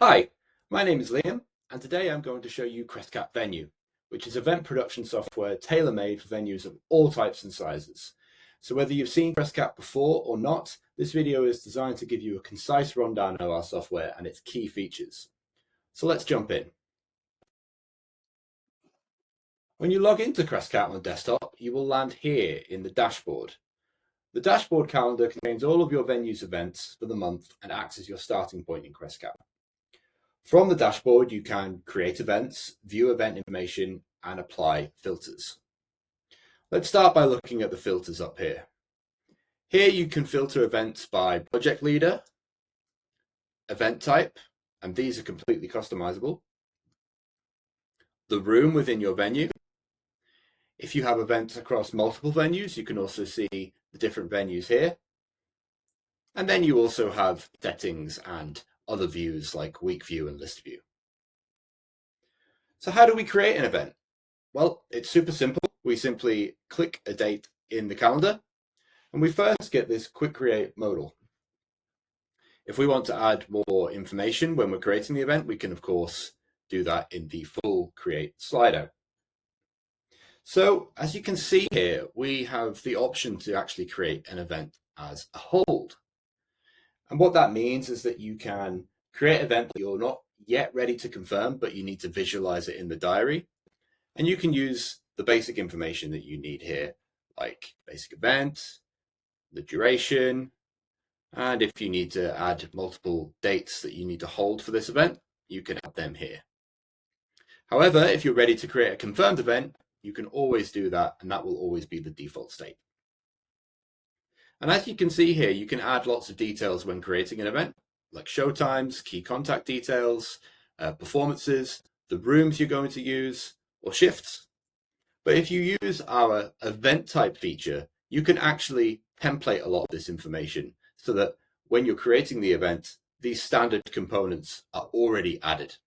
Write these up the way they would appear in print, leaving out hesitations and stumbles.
Hi, my name is Liam, and today I'm going to show you Crescat Venue, which is event production software tailor-made for venues of all types and sizes. So whether you've seen Crescat before or not, this video is designed to give you a concise rundown of our software and its key features. So let's jump in. When you log into Crescat on desktop, you will land here in the dashboard. The dashboard calendar contains all of your venue's events for the month and acts as your starting point in Crescat. From the dashboard, you can create events, view event information, and apply filters. Let's start by looking at the filters up here. Here you can filter events by project leader, event type, and these are completely customizable, the room within your venue. If you have events across multiple venues, you can also see the different venues here. And then you also have settings and other views like week view and list view. So how do we create an event? Well, it's super simple. We simply click a date in the calendar, and we first get this quick create modal. If we want to add more information when we're creating the event, we can of course do that in the full create slider. So as you can see here, we have the option to actually create an event as a hold. And what that means is that you can create an event that you're not yet ready to confirm, but you need to visualize it in the diary. And you can use the basic information that you need here, like basic event, the duration, and if you need to add multiple dates that you need to hold for this event, you can add them here. However, if you're ready to create a confirmed event, you can always do that, and that will always be the default state. And as you can see here, you can add lots of details when creating an event, like show times, key contact details, performances, the rooms you're going to use, or shifts. But if you use our event type feature, you can actually template a lot of this information so that when you're creating the event, these standard components are already added.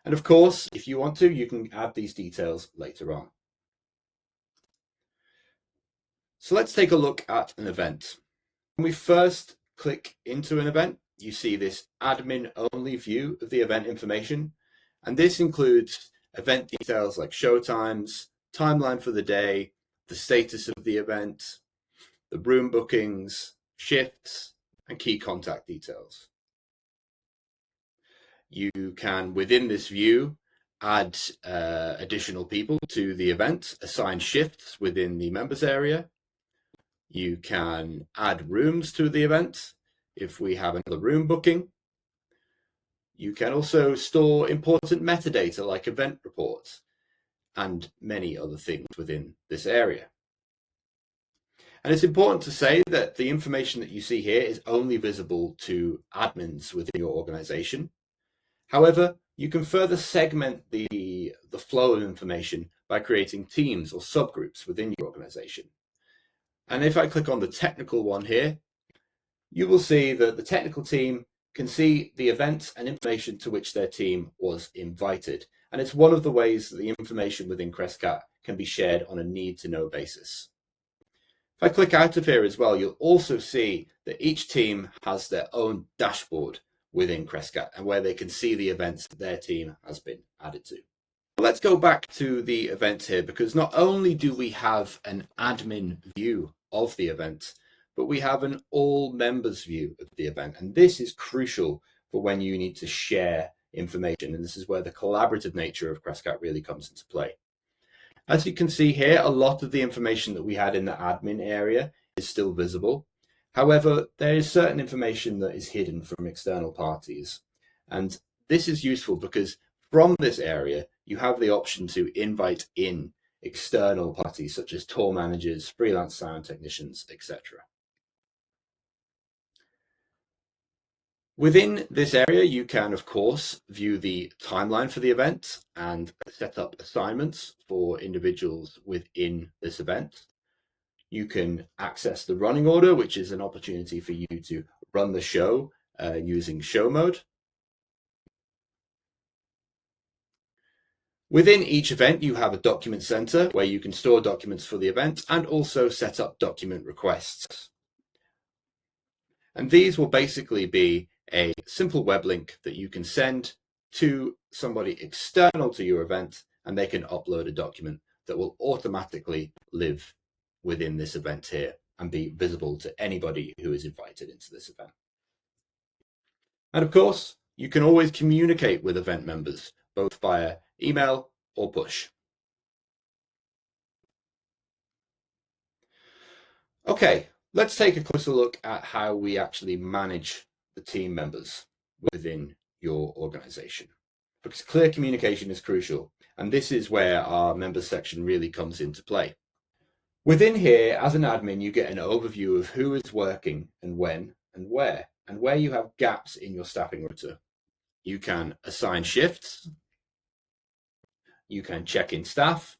And of course, if you want to, you can add these details later on. So let's take a look at an event. When we first click into an event, you see this admin only view of the event information. And this includes event details like show times, timeline for the day, the status of the event, the room bookings, shifts, and key contact details. You can, within this view, add additional people to the event, assign shifts within the members area. You can add rooms to the event if we have another room booking. You can also store important metadata like event reports and many other things within this area. And it's important to say that the information that you see here is only visible to admins within your organization. However, you can further segment the flow of information by creating teams or subgroups within your organization. And if I click on the technical one here, you will see that the technical team can see the events and information to which their team was invited. And it's one of the ways that the information within Crescat can be shared on a need-to-know basis. If I click out of here as well, you'll also see that each team has their own dashboard within Crescat and where they can see the events that their team has been added to. Let's go back to the event here, because not only do we have an admin view of the event, but we have an all members view of the event. And this is crucial for when you need to share information. And this is where the collaborative nature of Crescat really comes into play. As you can see here, a lot of the information that we had in the admin area is still visible. However, there is certain information that is hidden from external parties. And this is useful because from this area, you have the option to invite in external parties such as tour managers, freelance sound technicians, etc. Within this area, you can, of course, view the timeline for the event and set up assignments for individuals within this event. You can access the running order, which is an opportunity for you to run the show using show mode. Within each event, you have a document center where you can store documents for the event and also set up document requests. And these will basically be a simple web link that you can send to somebody external to your event, and they can upload a document that will automatically live within this event here and be visible to anybody who is invited into this event. And of course, you can always communicate with event members, both via email or push. Okay, let's take a closer look at how we actually manage the team members within your organization. Because clear communication is crucial, and this is where our members section really comes into play. Within here, as an admin, you get an overview of who is working and when and where you have gaps in your staffing rota. You can assign shifts, you can check in staff,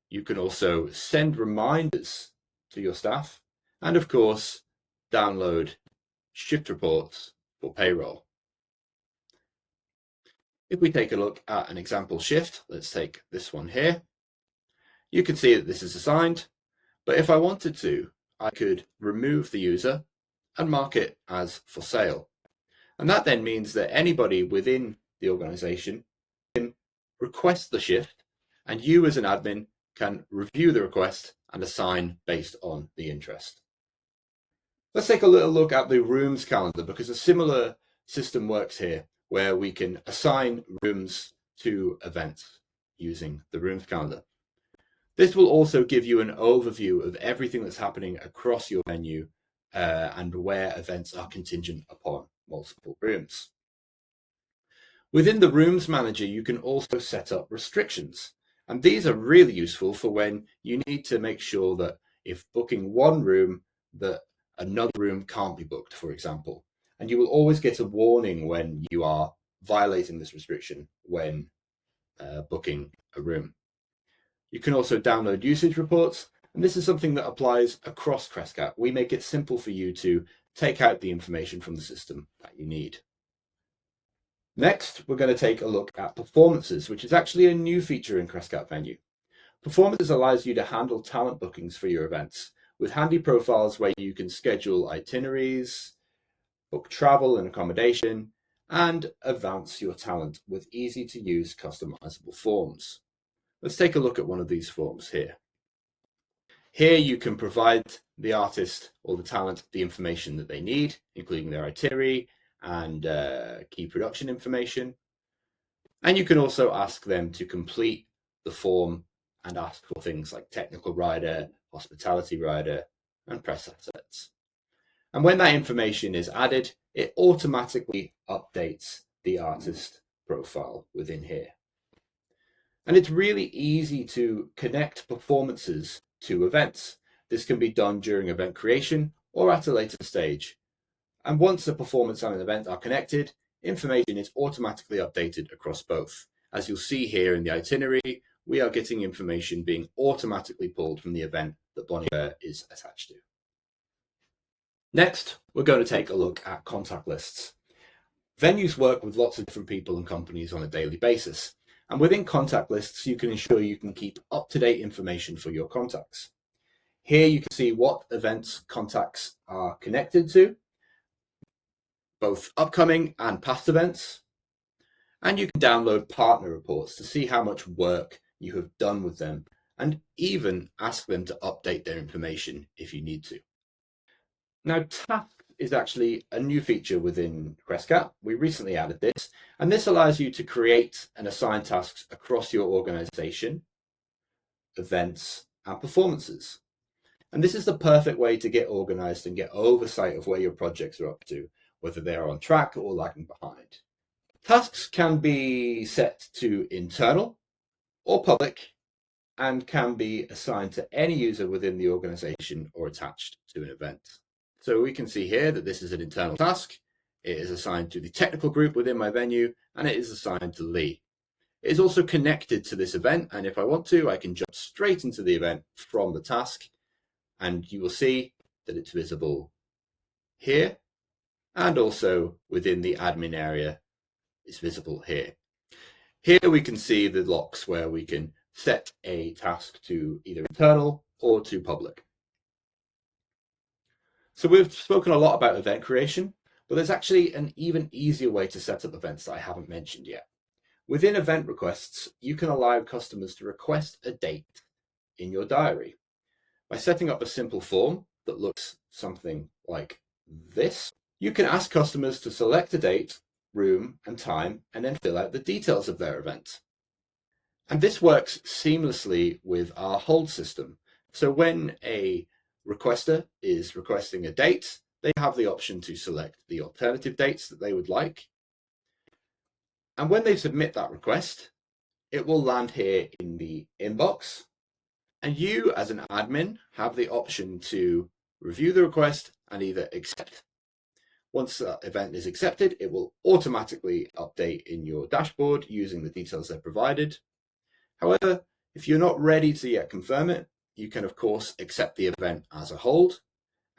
you can also send reminders to your staff, and of course, download shift reports for payroll. If we take a look at an example shift, let's take this one here. You can see that this is assigned, but if I wanted to, I could remove the user and mark it as for sale. And that then means that anybody within the organization can request the shift, and you as an admin can review the request and assign based on the interest. Let's take a little look at the rooms calendar, because a similar system works here where we can assign rooms to events using the rooms calendar. This will also give you an overview of everything that's happening across your venue and where events are contingent upon multiple rooms. Within the Rooms Manager, you can also set up restrictions. And these are really useful for when you need to make sure that if booking one room, that another room can't be booked, for example. And you will always get a warning when you are violating this restriction when booking a room. You can also download usage reports, and this is something that applies across Crescat. We make it simple for you to take out the information from the system that you need. Next, we're going to take a look at performances, which is actually a new feature in Crescat Venue. Performances allows you to handle talent bookings for your events with handy profiles where you can schedule itineraries, book travel and accommodation, and advance your talent with easy to use customizable forms. Let's take a look at one of these forms here. Here you can provide the artist or the talent the information that they need, including their itinerary and key production information. And you can also ask them to complete the form and ask for things like technical rider, hospitality rider, and press assets. And when that information is added, it automatically updates the artist profile within here. And it's really easy to connect performances to events. This can be done during event creation or at a later stage. And once the performance and an event are connected, information is automatically updated across both. As you'll see here in the itinerary, we are getting information being automatically pulled from the event that Bon Iver is attached to. Next, we're going to take a look at contact lists. Venues work with lots of different people and companies on a daily basis. And within contact lists, you can ensure you can keep up-to-date information for your contacts. Here you can see what events contacts are connected to, both upcoming and past events. And you can download partner reports to see how much work you have done with them, and even ask them to update their information if you need to. Now, tasks is actually a new feature within Crescat. We recently added this, and this allows you to create and assign tasks across your organization, events, and performances. And this is the perfect way to get organized and get oversight of where your projects are up to, whether they are on track or lagging behind. Tasks can be set to internal or public and can be assigned to any user within the organization or attached to an event. So we can see here that this is an internal task. It is assigned to the technical group within my venue, and it is assigned to Lee. It is also connected to this event, and if I want to, I can jump straight into the event from the task, and you will see that it's visible here, and also within the admin area, it's visible here. Here we can see the locks where we can set a task to either internal or to public. So we've spoken a lot about event creation, But there's actually an even easier way to set up events that I haven't mentioned yet. Within event requests, you can allow customers to request a date in your diary by setting up a simple form that looks something like this. You can ask customers to select a date, room, and time, and then fill out the details of their event. And this works seamlessly with our hold system. So when a requester is requesting a date, they have the option to select the alternative dates that they would like. And when they submit that request, it will land here in the inbox. And you, as an admin, have the option to review the request and either accept. Once that event is accepted, it will automatically update in your dashboard using the details they're provided. However, if you're not ready to yet confirm it, you can, of course, accept the event as a hold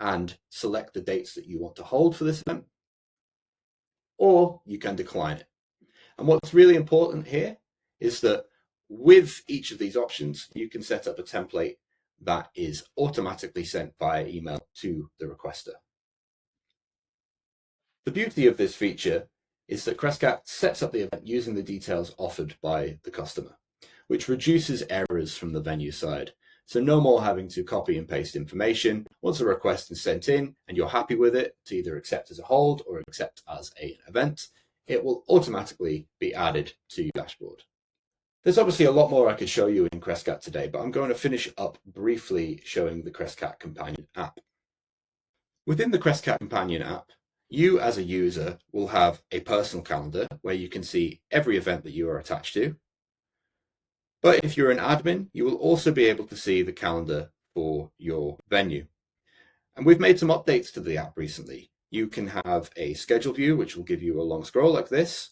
and select the dates that you want to hold for this event, or you can decline it. And what's really important here is that with each of these options, you can set up a template that is automatically sent via email to the requester. The beauty of this feature is that Crescat sets up the event using the details offered by the customer, which reduces errors from the venue side. So no more having to copy and paste information. Once a request is sent in and you're happy with it to either accept as a hold or accept as an event, it will automatically be added to your dashboard. There's obviously a lot more I could show you in Crescat today, but I'm going to finish up briefly showing the Crescat Companion app. Within the Crescat Companion app, you as a user will have a personal calendar where you can see every event that you are attached to. But if you're an admin, you will also be able to see the calendar for your venue. And we've made some updates to the app recently. You can have a schedule view, which will give you a long scroll like this,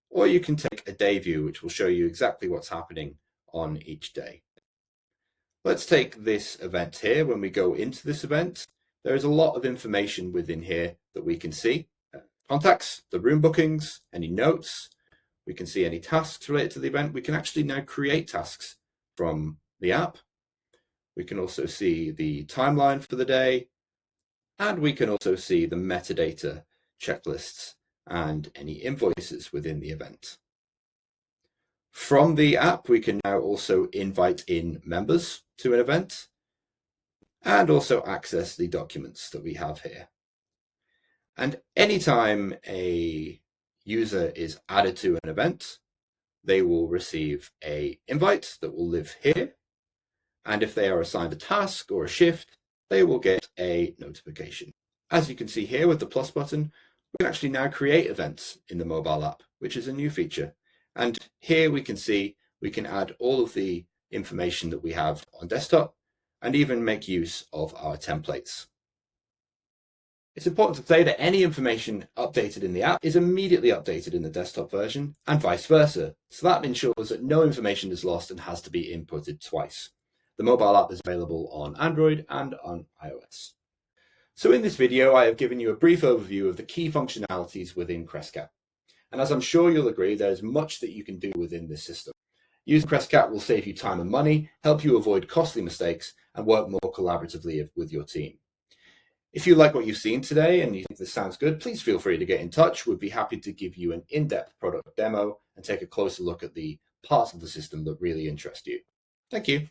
or you can take a day view, which will show you exactly what's happening on each day. Let's take this event here. When we go into this event, there is a lot of information within here that we can see. Contacts, the room bookings, any notes. We can see any tasks related to the event. We can actually now create tasks from the app. We can also see the timeline for the day, and we can also see the metadata, checklists, and any invoices within the event. From the app, we can now also invite in members to an event and also access the documents that we have here. And anytime a user is added to an event, they will receive an invite that will live here. And if they are assigned a task or a shift, they will get a notification. As you can see here with the plus button, we can actually now create events in the mobile app, which is a new feature. And here we can see we can add all of the information that we have on desktop and even make use of our templates. It's important to say that any information updated in the app is immediately updated in the desktop version and vice versa. So that ensures that no information is lost and has to be inputted twice. The mobile app is available on Android and on iOS. So in this video, I have given you a brief overview of the key functionalities within Crescat. And as I'm sure you'll agree, there's much that you can do within this system. Using Crescat will save you time and money, help you avoid costly mistakes, and work more collaboratively with your team. If you like what you've seen today and you think this sounds good, please feel free to get in touch. We'd be happy to give you an in-depth product demo and take a closer look at the parts of the system that really interest you. Thank you.